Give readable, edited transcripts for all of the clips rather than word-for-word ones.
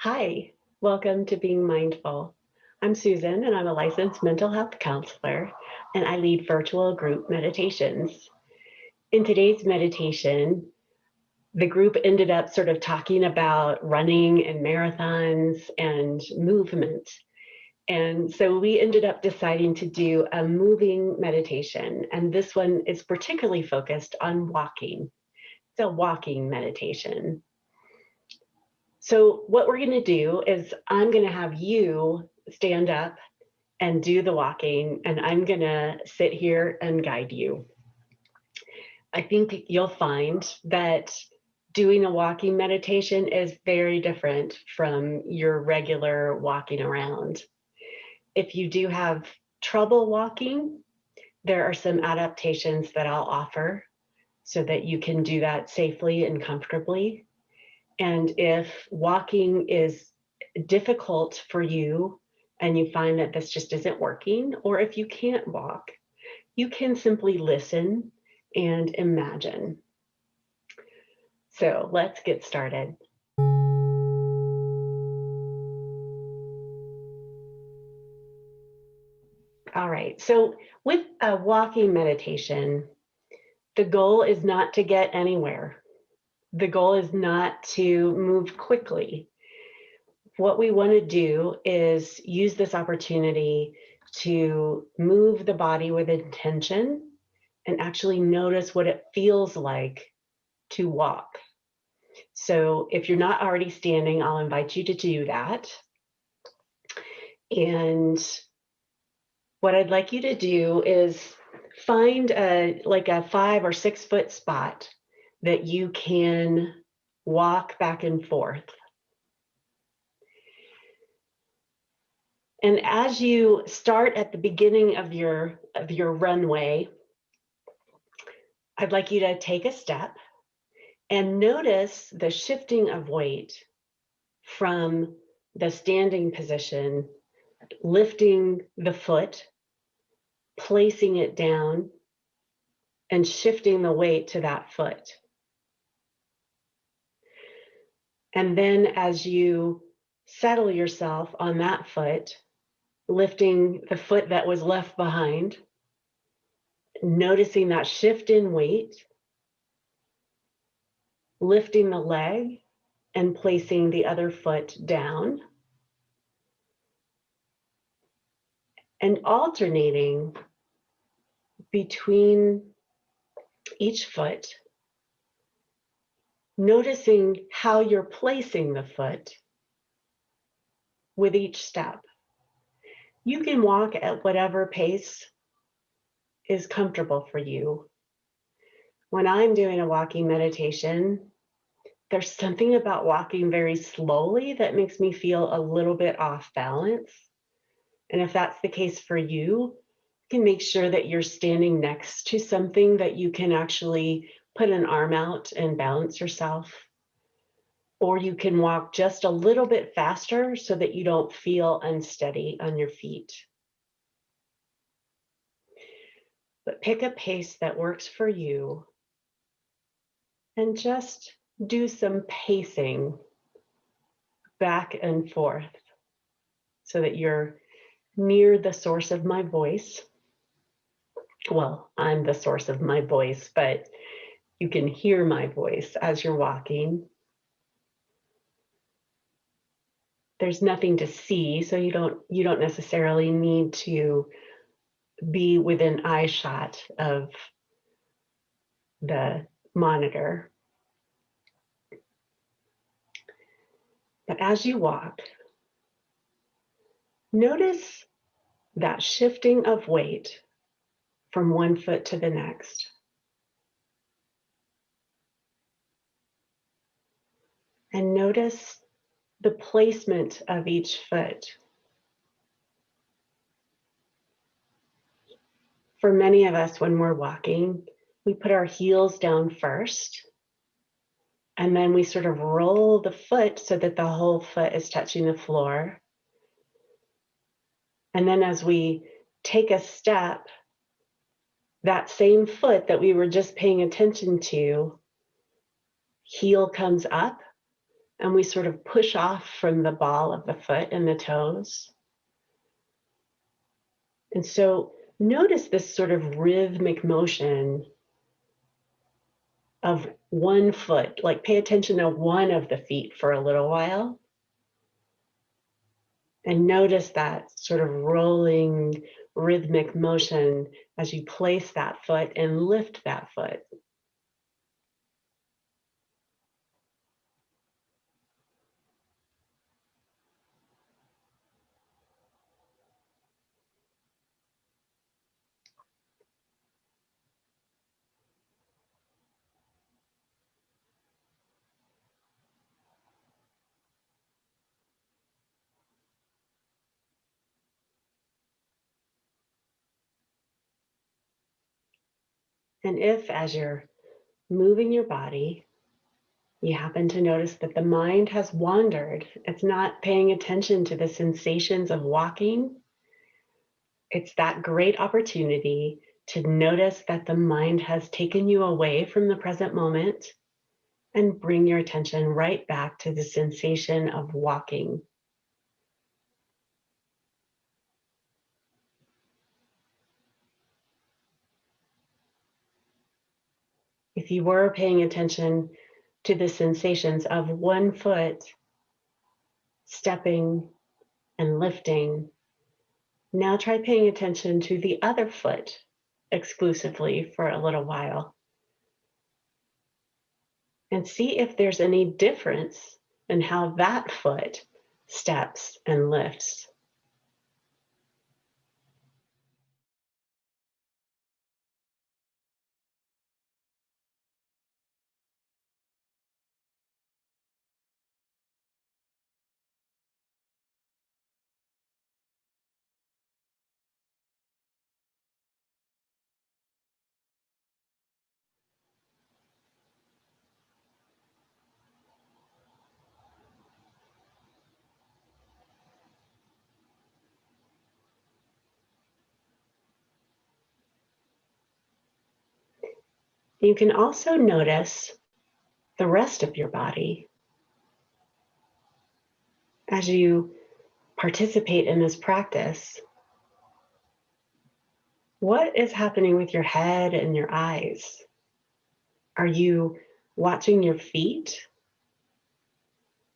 Hi, welcome to Being Mindful. I'm Susan, and I'm a licensed mental health counselor, and I lead virtual group meditations. In today's meditation, the group ended up sort of talking about running and marathons and movement. And so we ended up deciding to do a moving meditation, and this one is particularly focused on walking. It's a walking meditation. So what we're going to do is I'm going to have you stand up and do the walking, and I'm going to sit here and guide you. I think you'll find that doing a walking meditation is very different from your regular walking around. If you do have trouble walking, there are some adaptations that I'll offer so that you can do that safely and comfortably. And if walking is difficult for you and you find that this just isn't working, or if you can't walk, you can simply listen and imagine. So let's get started. All right, so with a walking meditation, the goal is not to get anywhere. The goal is not to move quickly. What we want to do is use this opportunity to move the body with intention and actually notice what it feels like to walk. So if you're not already standing, I'll invite you to do that. And what I'd like you to do is find a 5 or 6 foot spot that you can walk back and forth. And as you start at the beginning of your runway, I'd like you to take a step and notice the shifting of weight from the standing position, lifting the foot, placing it down, and shifting the weight to that foot. And then as you settle yourself on that foot, lifting the foot that was left behind, noticing that shift in weight, lifting the leg and placing the other foot down, and alternating between each foot, noticing how you're placing the foot with each step. You can walk at whatever pace is comfortable for you. When I'm doing a walking meditation, there's something about walking very slowly that makes me feel a little bit off balance. And if that's the case for you, you can make sure that you're standing next to something that you can actually put an arm out and balance yourself. Or you can walk just a little bit faster so that you don't feel unsteady on your feet. But pick a pace that works for you and just do some pacing back and forth so that you're near the source of my voice. Well, I'm the source of my voice, but you can hear my voice as you're walking. There's nothing to see, so you don't necessarily need to be within eye shot of the monitor. But as you walk, notice that shifting of weight from one foot to the next. And notice the placement of each foot. For many of us, when we're walking, we put our heels down first, and then we sort of roll the foot so that the whole foot is touching the floor. And then as we take a step, that same foot that we were just paying attention to, heel comes up, and we sort of push off from the ball of the foot and the toes. And so notice this sort of rhythmic motion of one foot, like pay attention to one of the feet for a little while. And notice that sort of rolling rhythmic motion as you place that foot and lift that foot. And if, as you're moving your body, you happen to notice that the mind has wandered, it's not paying attention to the sensations of walking, it's that great opportunity to notice that the mind has taken you away from the present moment and bring your attention right back to the sensation of walking. If you were paying attention to the sensations of one foot stepping and lifting, now try paying attention to the other foot exclusively for a little while and see if there's any difference in how that foot steps and lifts. You can also notice the rest of your body as you participate in this practice. What is happening with your head and your eyes? Are you watching your feet?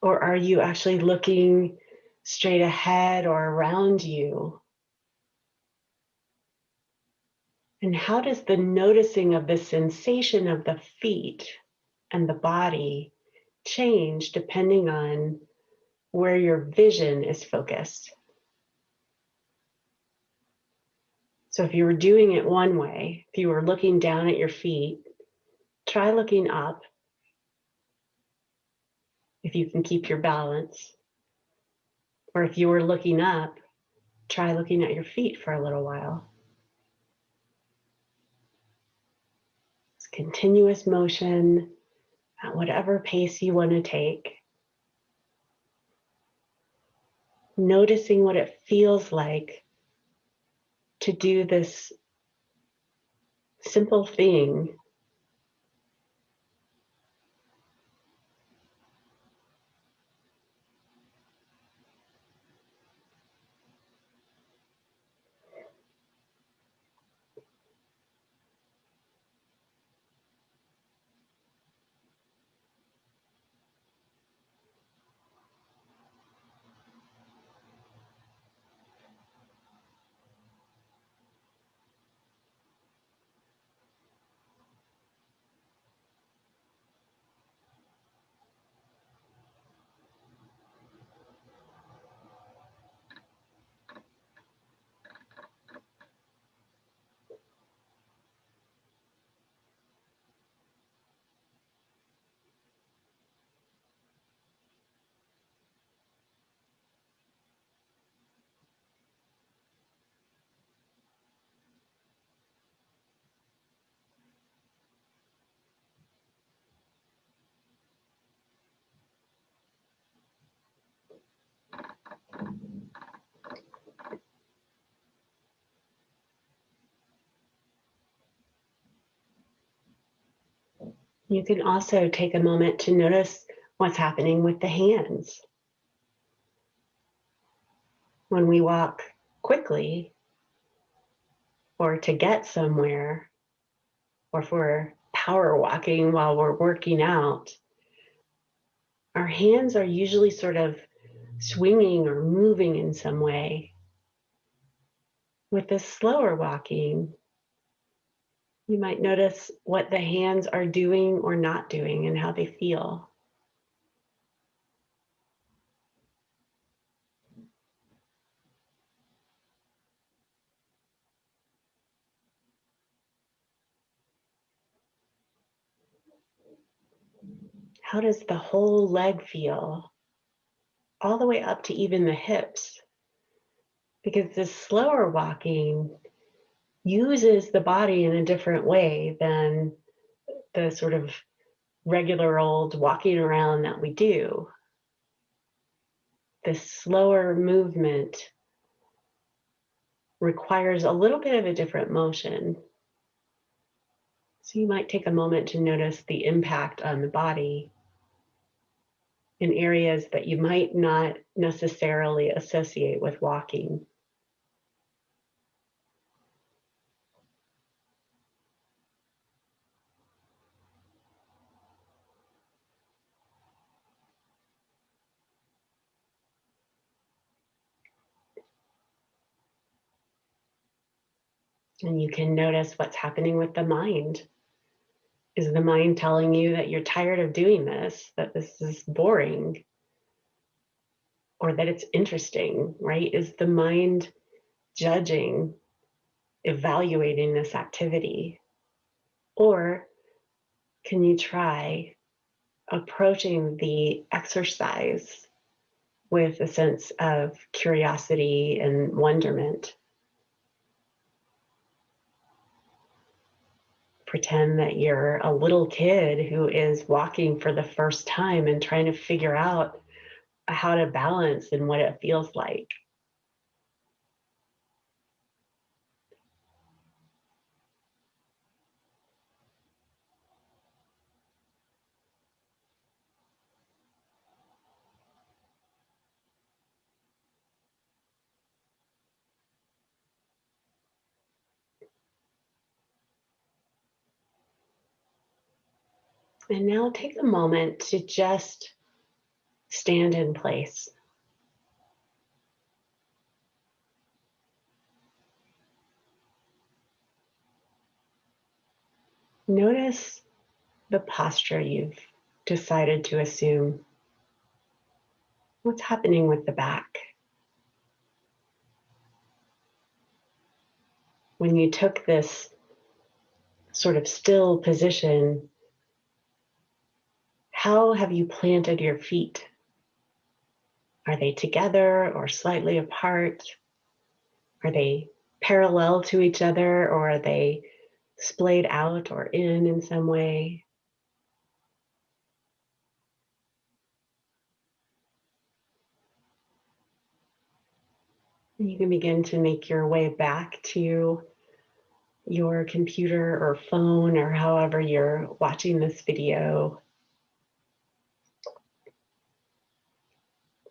Or are you actually looking straight ahead or around you? And how does the noticing of the sensation of the feet and the body change depending on where your vision is focused? So if you were doing it one way, if you were looking down at your feet, try looking up if you can keep your balance. Or if you were looking up, try looking at your feet for a little while. It's continuous motion at whatever pace you want to take. Noticing what it feels like to do this simple thing. You can also take a moment to notice What's happening with the hands? When we walk quickly or to get somewhere, or if we're power walking while we're working out, our hands are usually sort of swinging or moving in some way. With this slower walking, you might notice what the hands are doing or not doing and how they feel. How does the whole leg feel? All the way up to even the hips. Because this slower walking uses the body in a different way than the sort of regular old walking around that we do. This slower movement requires a little bit of a different motion. So you might take a moment to notice the impact on the body in areas that you might not necessarily associate with walking. And you can notice what's happening with the mind. Is the mind telling you that you're tired of doing this, that this is boring, or that it's interesting, right? Is the mind judging, evaluating this activity? Or can you try approaching the exercise with a sense of curiosity and wonderment? Pretend that you're a little kid who is walking for the first time and trying to figure out how to balance and what it feels like. And now take a moment to just stand in place. Notice the posture you've decided to assume. What's happening with the back? When you took this sort of still position, how have you planted your feet? Are they together or slightly apart? Are they parallel to each other, or are they splayed out or in some way? And you can begin to make your way back to your computer or phone or however you're watching this video,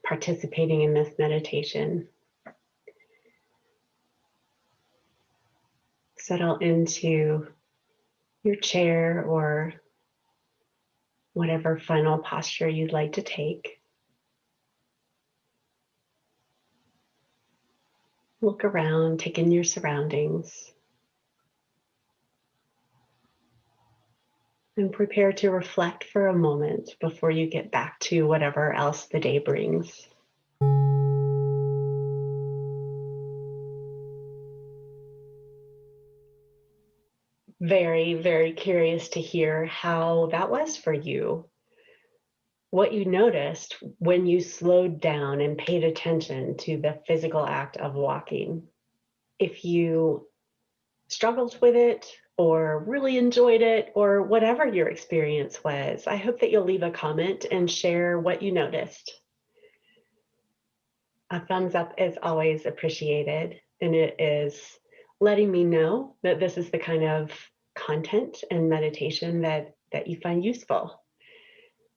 participating in this meditation. Settle into your chair or whatever final posture you'd like to take. Look around, take in your surroundings, and prepare to reflect for a moment before you get back to whatever else the day brings. Very, very curious to hear how that was for you. What you noticed when you slowed down and paid attention to the physical act of walking. If you struggled with it or really enjoyed it or whatever your experience was, I hope that you'll leave a comment and share what you noticed. A thumbs up is always appreciated, and it is letting me know that this is the kind of content and meditation that you find useful.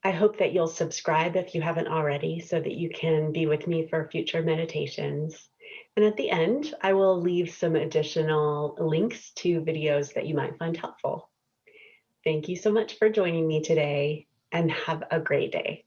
I hope that you'll subscribe if you haven't already so that you can be with me for future meditations. And at the end, I will leave some additional links to videos that you might find helpful. Thank you so much for joining me today and have a great day.